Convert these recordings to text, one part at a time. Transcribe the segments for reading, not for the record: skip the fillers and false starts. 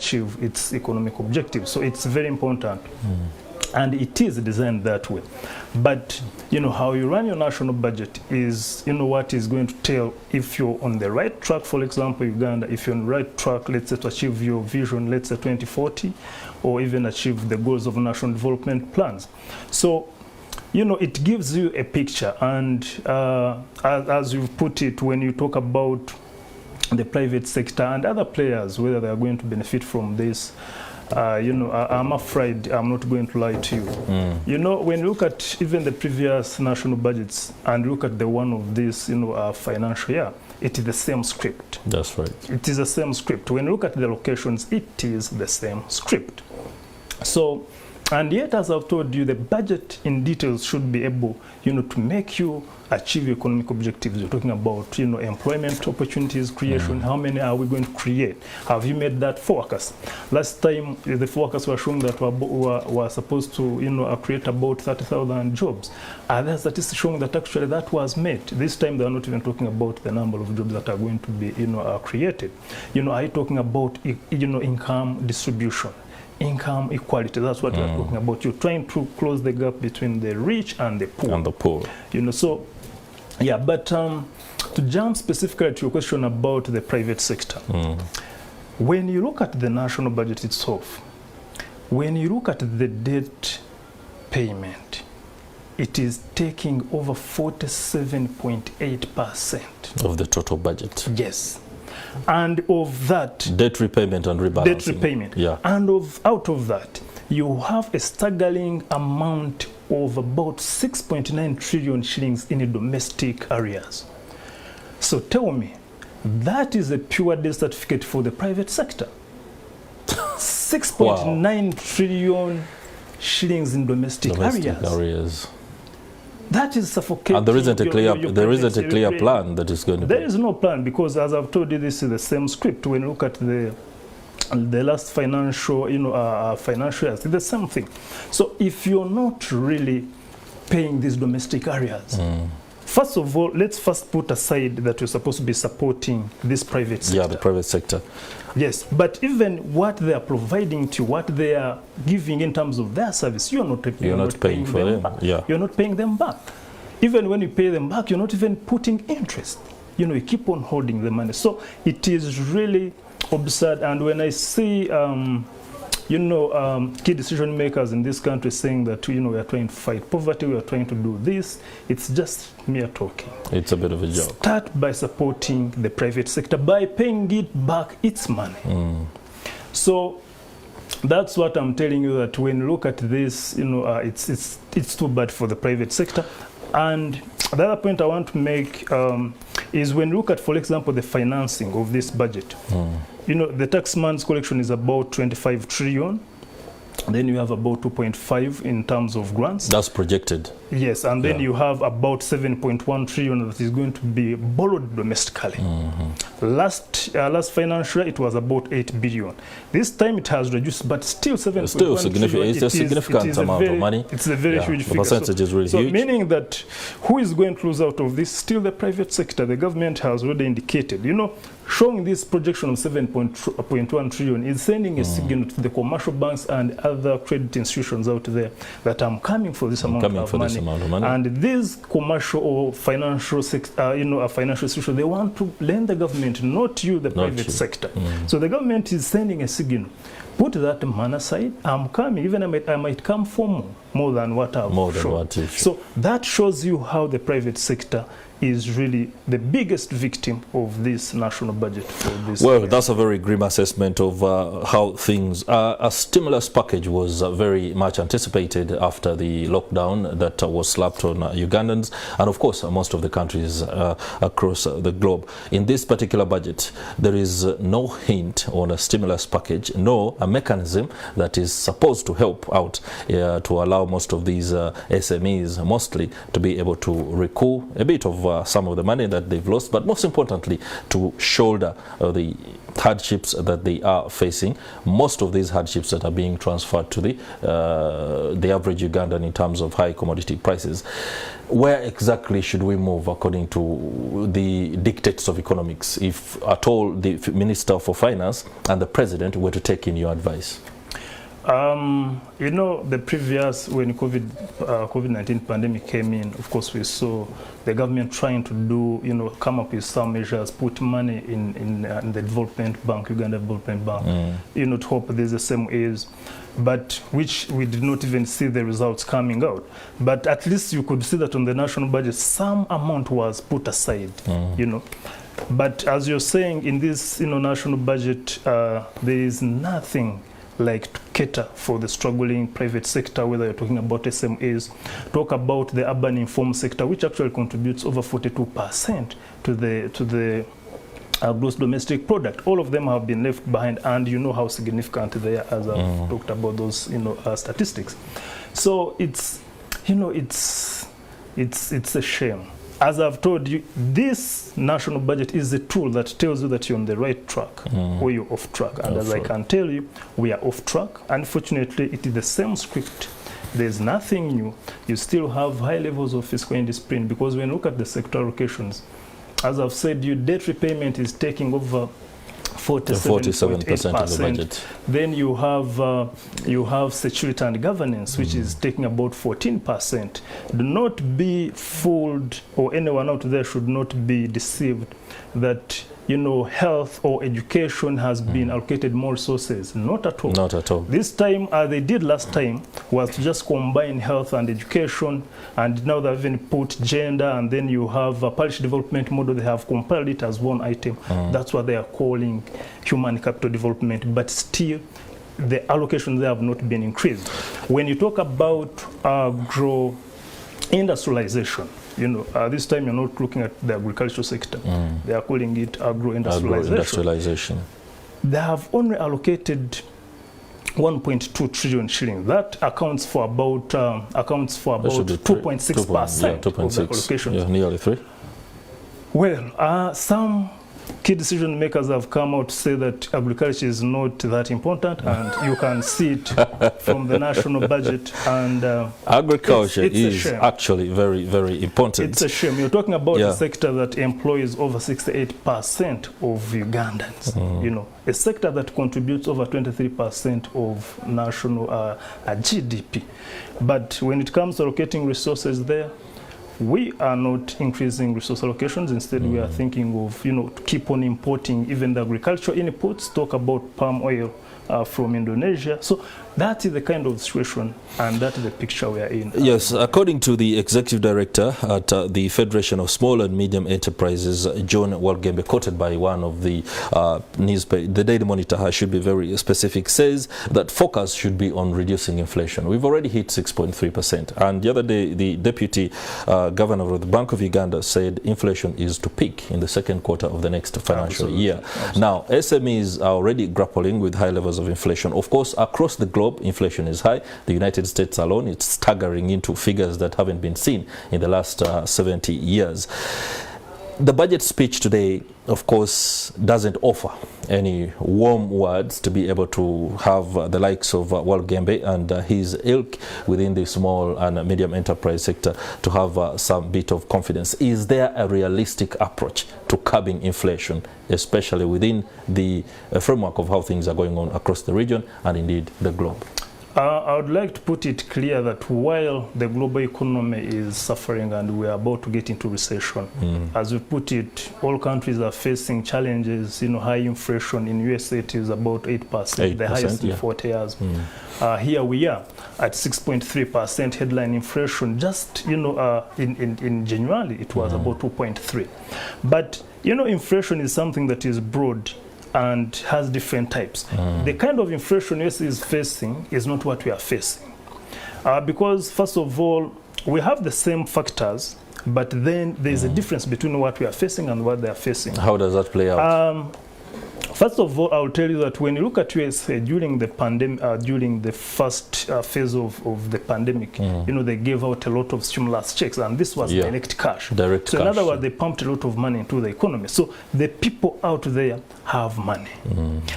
achieve its economic objectives. So it's very important. And it is designed that way. But, you know, how you run your national budget is, you know, what is going to tell if you're on the right track, for example, Uganda, if you're on the right track, let's say, to achieve your vision, let's say 2040, or even achieve the goals of national development plans. So, you know, it gives you a picture. And as you've put it, when you talk about the private sector and other players, whether they are going to benefit from this, you know, I'm afraid I'm not going to lie to you. You know, when you look at even the previous national budgets and look at the one of this, you know, financial year, it is the same script. That's right. It is the same script. When you look at the locations, it is the same script. So, and yet, as I've told you, the budget in details should be able, you know, to make you achieve economic objectives. You're talking about, you know, employment opportunities creation. How many are we going to create? Have you made that forecast? Last time, the forecasts were showing that we're supposed to, you know, create about 30,000 jobs. Are there statistics showing that actually that was met? This time, they're not even talking about the number of jobs that are going to be, you know, created. You know, are you talking about, you know, income distribution? Income equality, that's what we're talking about. You're trying to close the gap between the rich and the poor. You know, so, yeah, but to jump specifically to your question about the private sector, when you look at the national budget itself, when you look at the debt payment, it is taking over 47.8% of the total budget. Yes. And of that, debt repayment and rebalancing. Debt repayment. Yeah. And out of that, you have a staggering amount of about 6.9 trillion shillings in domestic areas. So tell me, that is a pure debt certificate for the private sector. 6.9 trillion shillings in domestic areas. That is suffocating. And there isn't a clear plan that is going to be. There is no plan, because as I've told you, this is the same script. When you look at the last financial, you know, financial years, it's the same thing. So if you're not really paying these domestic areas, first of all, let's first put aside that you're supposed to be supporting this private sector. Yeah, the private sector. Yes, but even what they are providing to you, what they are giving in terms of their service, you're not paying for them back. Yeah. You're not paying them back. Even when you pay them back, you're not even putting interest. You know, you keep on holding the money. So it is really absurd. And when I see, you know, key decision makers in this country saying that, you know, we are trying to fight poverty, we are trying to do this, it's just mere talking. It's a bit of a joke. Start by supporting the private sector, by paying it back its money. So that's what I'm telling you, that when you look at this, you know, it's too bad for the private sector. And the other point I want to make is when you look at, for example, the financing of this budget. You know, the tax man's collection is about 25 trillion. Then you have about 2.5 in terms of grants. That's projected. Yes, and then you have about 7.1 trillion that is going to be borrowed domestically. Last financial year, it was about 8 billion. This time it has reduced, but still 7.1 trillion. It's a significant amount of money. It's a very huge figure. The percentage is really huge. Meaning that who is going to lose out of this? Still the private sector. The government has already indicated, you know, showing this projection of 7.1 trillion is sending a signal to the commercial banks and other credit institutions out there that I'm coming for this amount of money. And these commercial or financial sector, you know, a financial institution, they want to lend the government, not you, the private sector. So the government is sending a signal. Put that man aside. I'm coming. Even I might come for more than what I've shown. So that shows you how the private sector is really the biggest victim of this national budget for this year. That's a very grim assessment of how things a stimulus package was very much anticipated after the lockdown that was slapped on Ugandans and of course most of the countries across the globe. In this particular budget, there is no hint on a stimulus package, no mechanism that is supposed to help out to allow most of these SMEs mostly to be able to recoup a bit of some of the money that they've lost, but most importantly to shoulder the hardships that they are facing. Most of these hardships that are being transferred to the average Ugandan in terms of high commodity prices. Where exactly should we move according to the dictates of economics, if at all the Minister for Finance and the President were to take in your advice? You know, the previous, when COVID-19 pandemic came in, of course we saw the government trying to do, you know, come up with some measures, put money in the development bank, Uganda Development Bank, you know, to hope there's the same is, but which we did not even see the results coming out. But at least you could see that on the national budget, some amount was put aside, you know. But as you're saying, in this, you know, national budget, there is nothing like to cater for the struggling private sector, whether you're talking about SMEs, talk about the urban informal sector, which actually contributes over 42% to the gross domestic product. All of them have been left behind, and you know how significant they are, as I've talked about those, you know, statistics. So it's, you know, it's a shame. As I've told you, this national budget is a tool that tells you that you're on the right track or you're off track. And as I can tell you, we are off track. Unfortunately, it is the same script. There's nothing new. You still have high levels of fiscal indiscipline, because when you look at the sector allocations, as I've said, your debt repayment is taking over 47% of the budget. Then you have security and governance, which is taking about 14%. Do not be fooled, or anyone out there should not be deceived that, you know, health or education has been allocated more resources. Not at all. Not at all. This time, as they did last time, was to just combine health and education, and now they've even put gender, and then you have a parish development model. They have compiled it as one item. That's what they are calling human capital development, but still the allocations there have not been increased. When you talk about agro-industrialization, you know, this time you're not looking at the agricultural sector. They are calling it agro-industrialization. They have only allocated 1.2 trillion shillings. That accounts for about 2.6% of the allocation. Yeah, nearly 3. Well, some key decision makers have come out to say that agriculture is not that important, and you can see it from the national budget. And agriculture is actually very, very important. It's a shame. You're talking about a sector that employs over 68% of Ugandans. You know, a sector that contributes over 23% of national GDP. But when it comes to allocating resources there, we are not increasing resource allocations. Instead, we are thinking of, you know, to keep on importing even the agricultural inputs, talk about palm oil from Indonesia. So that is the kind of situation, and that is the picture we are in. Yes, according to the Executive Director at the Federation of Small and Medium Enterprises, John Walgembe, quoted by one of the newspapers, the Daily Monitor, I should be very specific, says that focus should be on reducing inflation. We've already hit 6.3%. And the other day, the Deputy Governor of the Bank of Uganda said inflation is to peak in the second quarter of the next financial year. Now, SMEs are already grappling with high levels of inflation. Of course, across the globe, inflation is high. The United States alone, it's staggering into figures that haven't been seen in the last 70 years. The budget speech today, of course, doesn't offer any warm words to be able to have the likes of Walgembe and his ilk within the small and medium enterprise sector to have some bit of confidence. Is there a realistic approach to curbing inflation, especially within the framework of how things are going on across the region and indeed the globe? I would like to put it clear that while the global economy is suffering and we are about to get into recession, as we put it, all countries are facing challenges. You know, high inflation in USA it is about 8%, the highest in 40 years. Here we are at 6.3% headline inflation. Just, you know, in January it was about 2.3. But, you know, inflation is something that is broad and has different types. The kind of inflation US is facing is not what we are facing. Because, first of all, we have the same factors, but then there's a difference between what we are facing and what they are facing. How does that play out? First of all, I'll tell you that when you look at USA during the pandemic, during the first phase of the pandemic, you know, they gave out a lot of stimulus checks, and this was direct cash. Direct so cash. in other words, they pumped a lot of money into the economy. So the people out there have money.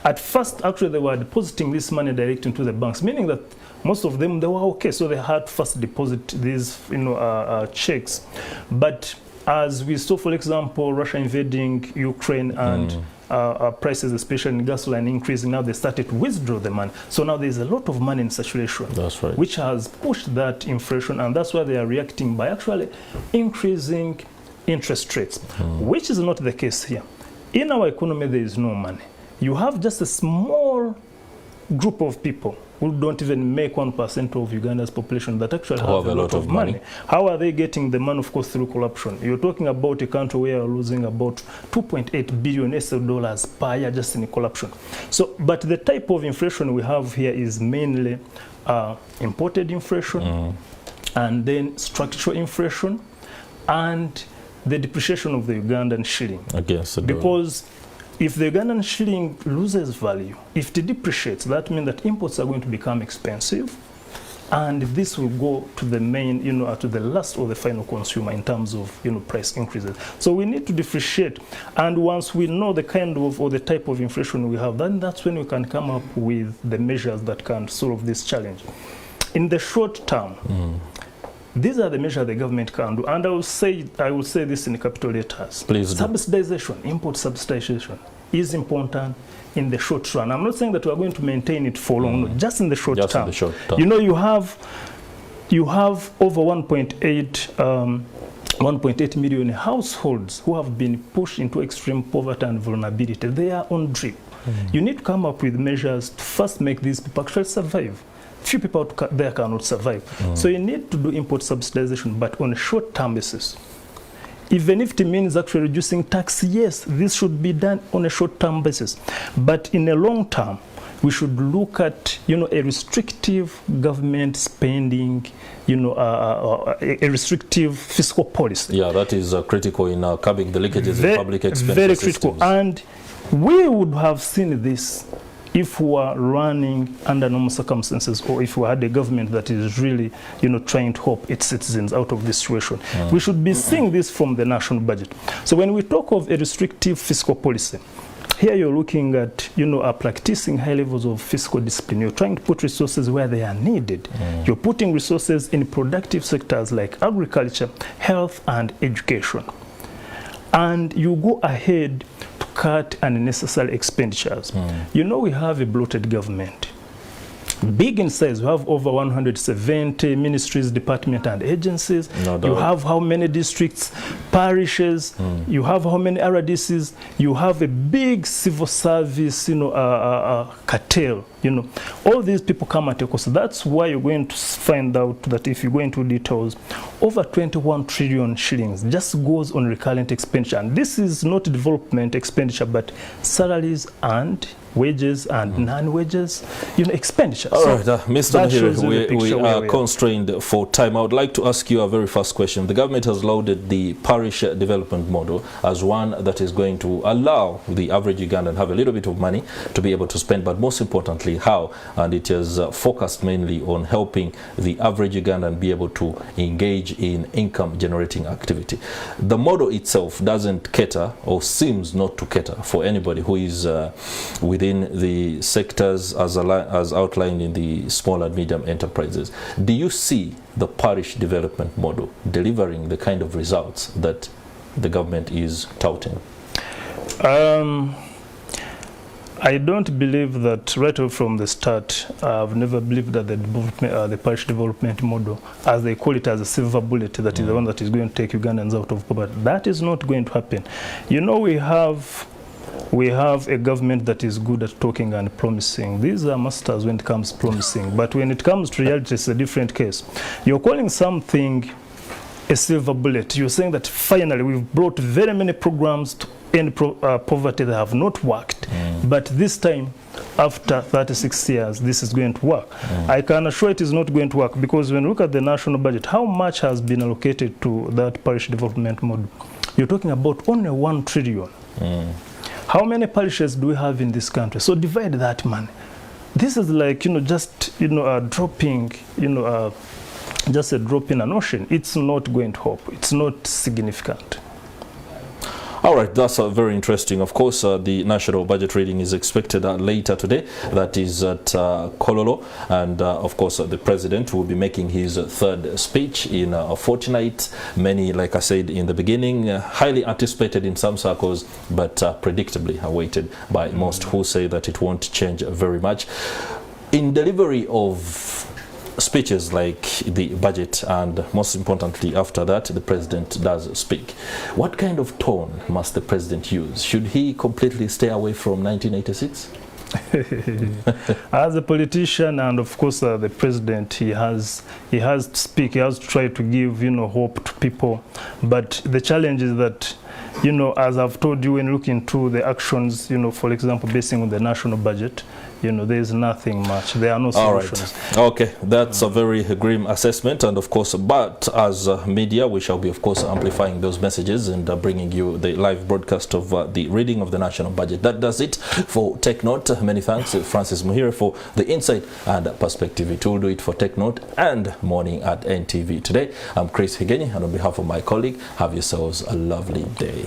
At first, actually, they were depositing this money direct into the banks, meaning that most of them, they were okay. So they had first deposit these, you know, checks. But as we saw, for example, Russia invading Ukraine and prices, especially in gasoline, increasing, now they started to withdraw the money. So now there's a lot of money in circulation. That's right. Which has pushed that inflation, and that's why they are reacting by actually increasing interest rates, which is not the case here. In our economy, there is no money. You have just a small group of people who don't even make 1% of Uganda's population that actually have a lot of money. How are they getting the money? Of course, through corruption. You're talking about a country where you're losing about $2.8 billion dollars per year just in corruption. So, but the type of inflation we have here is mainly imported inflation, and then structural inflation, and the depreciation of the Ugandan shilling. Against the dollar. Because if the Ugandan shilling loses value, if it depreciates, that means that imports are going to become expensive, and this will go to the main, you know, to the last or the final consumer in terms of, you know, price increases. So we need to differentiate, and once we know the kind of or the type of inflation we have, then that's when we can come up with the measures that can solve this challenge. In the short term, these are the measures the government can do, and I will say this in capital letters. Please do. Subsidization, import subsidization is important in the short run. I'm not saying that we are going to maintain it for long, no, just in the short term. In the short term. You know, you have over 1.8 million households who have been pushed into extreme poverty and vulnerability. They are on drip. You need to come up with measures to first make these people actually survive. Few people there cannot survive. So you need to do import subsidization, but on a short-term basis. Even if it means actually reducing tax, yes, this should be done on a short-term basis. But in a long term, we should look at, you know, a restrictive government spending, you know, a restrictive fiscal policy. Yeah, that is critical in curbing the leakages in public expenses. Very critical. And we would have seen this if we were running under normal circumstances, or if we had a government that is really, you know, trying to help its citizens out of this situation. We should be seeing this from the national budget. So when we talk of a restrictive fiscal policy, here you're looking at, you know, practicing high levels of fiscal discipline. You're trying to put resources where they are needed. You're putting resources in productive sectors like agriculture, health, and education. And you go ahead to cut unnecessary expenditures. You know, we have a bloated government. Big in size, we have over 170 ministries, departments, and agencies. You have how many districts, parishes, you have how many RDCs, you have a big civil service, you know, cartel, you know. All these people come at a cost. That's why you're going to find out that if you go into details, over 21 trillion shillings just goes on recurrent expenditure. And this is not development expenditure, but salaries and wages and non-wages, you know, expenditure. All right, Mr. Mahiri, we are constrained for time. I would like to ask you a very first question. The government has lauded the parish development model as one that is going to allow the average Ugandan have a little bit of money to be able to spend, but most importantly, how? And it is focused mainly on helping the average Ugandan be able to engage in income-generating activity. The model itself doesn't cater, or seems not to cater, for anybody who is within the sectors as outlined in the small and medium enterprises. Do you see the parish development model delivering the kind of results that the government is touting? I don't believe that right away from the start. I've never believed that the parish development model, as they call it, as a silver bullet, that is the one that is going to take Ugandans out of poverty. That is not going to happen. You know, we have a government that is good at talking and promising. These are masters when it comes to promising. But when it comes to reality, it's a different case. You're calling something a silver bullet. You're saying that finally we've brought very many programs to end poverty that have not worked. But this time, after 36 years, this is going to work. I can assure it is not going to work, because when you look at the national budget, how much has been allocated to that parish development model? You're talking about only 1 trillion. How many parishes do we have in this country? So divide that money. This is like, just, dropping, just a drop in an ocean. It's not going to help. It's not significant. All right, that's very interesting. Of course, the national budget reading is expected later today. That is at Kololo. And of course, the president will be making his third speech in a fortnight. Many, like I said in the beginning, highly anticipated in some circles, but predictably awaited by most who say that it won't change very much. In delivery of speeches like the budget, and most importantly after that the president does speak, what kind of tone must the president use? Should he completely stay away from 1986? As a politician and of course the president, he has to speak, he has to try to give hope to people, but the challenge is that as I've told you, when looking to the actions, for example, basing on the national budget, there's nothing much. There are no solutions. All right. Okay, that's a very grim assessment, and of course, but as media, we shall be, of course, amplifying those messages and bringing you the live broadcast of the reading of the national budget. That does it for Take Note. Many thanks, Francis Muhire, for the insight and perspective. It will do it for Take Note and Morning at NTV today. I'm Chris Higenyi, and on behalf of my colleague, have yourselves a lovely day.